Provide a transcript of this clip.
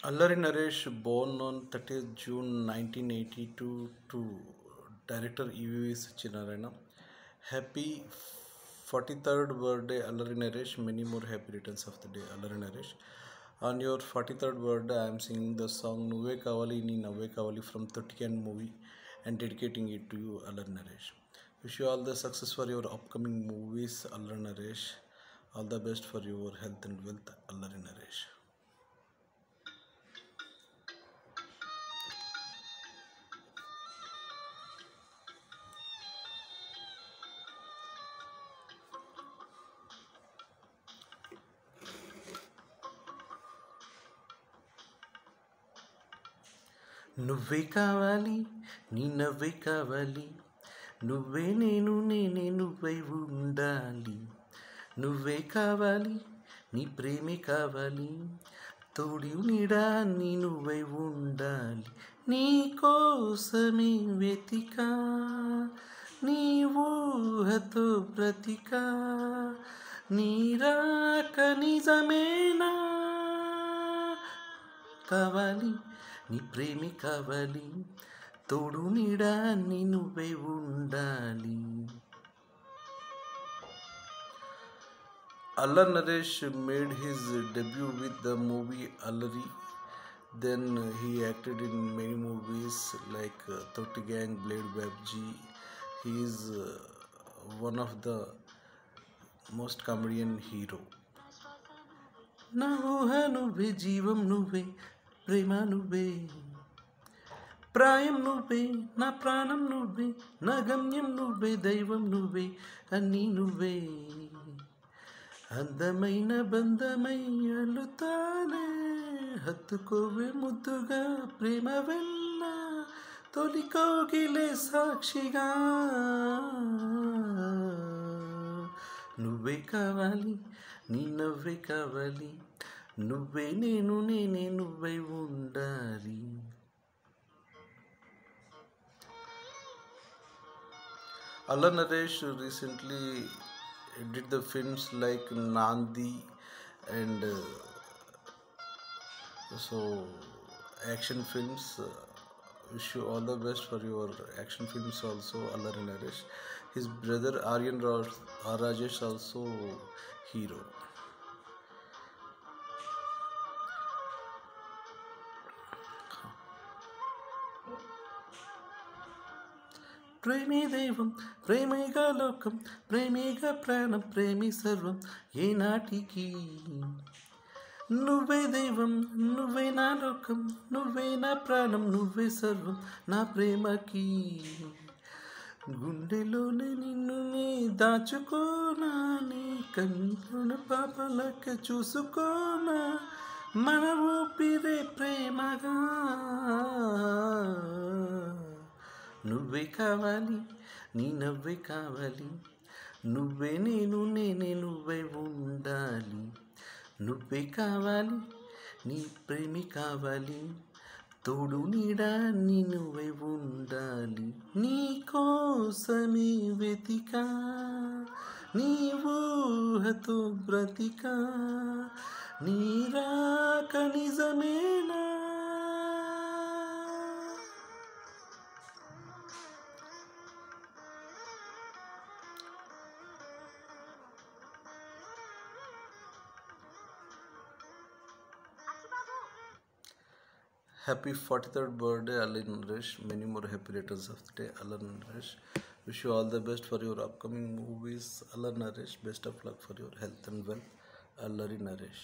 Allari Naresh, born on 30th June 1982 to director E.V.V. Satyanarayana. Happy 43rd birthday, Allari Naresh. Many more happy returns of the day, Allari Naresh. On your 43rd birthday, I am singing the song Nuve Kavali Ni Navve Kavali from Thirtian movie and dedicating it to you, Allari Naresh. Wish you all the success for your upcoming movies, Allari Naresh. All the best for your health and wealth, Allari Naresh. నువ్వే కావాలి నీ నవ్వే కావాలి నువ్వే నేను నేనే నువ్వై ఉండాలి నువ్వే కావాలి నీ ప్రేమే కావాలి తోడి నీడా నీ నువ్వై ఉండాలి నీ కోసమే వెతికా నీ ఊహతో బ్రతికా నీ రాక నిజమేనా కావాలి నీ ప్రేమి కావాలి తోడు నీడా నీ నువ్వే ఉండాలి. Allar Naresh made his debut with the movie Allari. Then he acted in many movies like Totti Gang, Blade Babji. He is one of the most comedian hero. నా ఊహ నువ్వే జీవం నువ్వే ప్రేమ నువ్వే ప్రాయం నువ్వే నా ప్రాణం నువ్వే నా గమ్యం నువ్వే దైవం నువ్వే అన్నీ నువ్వే అందమైన బంధమై అల్లుతానే హత్తుకోవే ముద్దుగా ప్రేమ వెళ్ళ తొలి కోగిలే సాక్షిగా నువ్వే కావాలి నీ నవ్వే కావాలి నువ్వే నేను నేనే నువ్వై ఉండాలి. Allar Naresh recently did the films like Nandi and so action films. Wish you all the best for your action films also, Allar Naresh. His brother Aryan Rajesh also hero. ప్రేమే దైవం ప్రేమేగా లోకం ప్రేమేగా ప్రాణం ప్రేమి సర్వం ఏనాటికి నువ్వే దైవం నువ్వే నా లోకం నువ్వే నా ప్రాణం నువ్వే సర్వం నా ప్రేమకి గుండెలోనే నిన్ను నే దాచుకోనా నీ కన్నుల పాపలక చూసుకోనా మన ఊపిరే ప్రేమగా నువ్వే కావాలి నీ నవ్వే కావాలి నువ్వే నేను నేనే నువ్వై ఉండాలి నువ్వే కావాలి నీ ప్రేమి కావాలి తోడు నీడా నీ నువ్వై ఉండాలి నీ కోసమే వెతికా నీ ఊహతో బ్రతికా నీ రాక నిజమేనా. Happy 43rd birthday, Allar Naresh. Many more happy returns of the day, Allar Naresh. Wish you all the best for your upcoming movies, Allar Naresh. Best of luck for your health and wealth, Allari Naresh.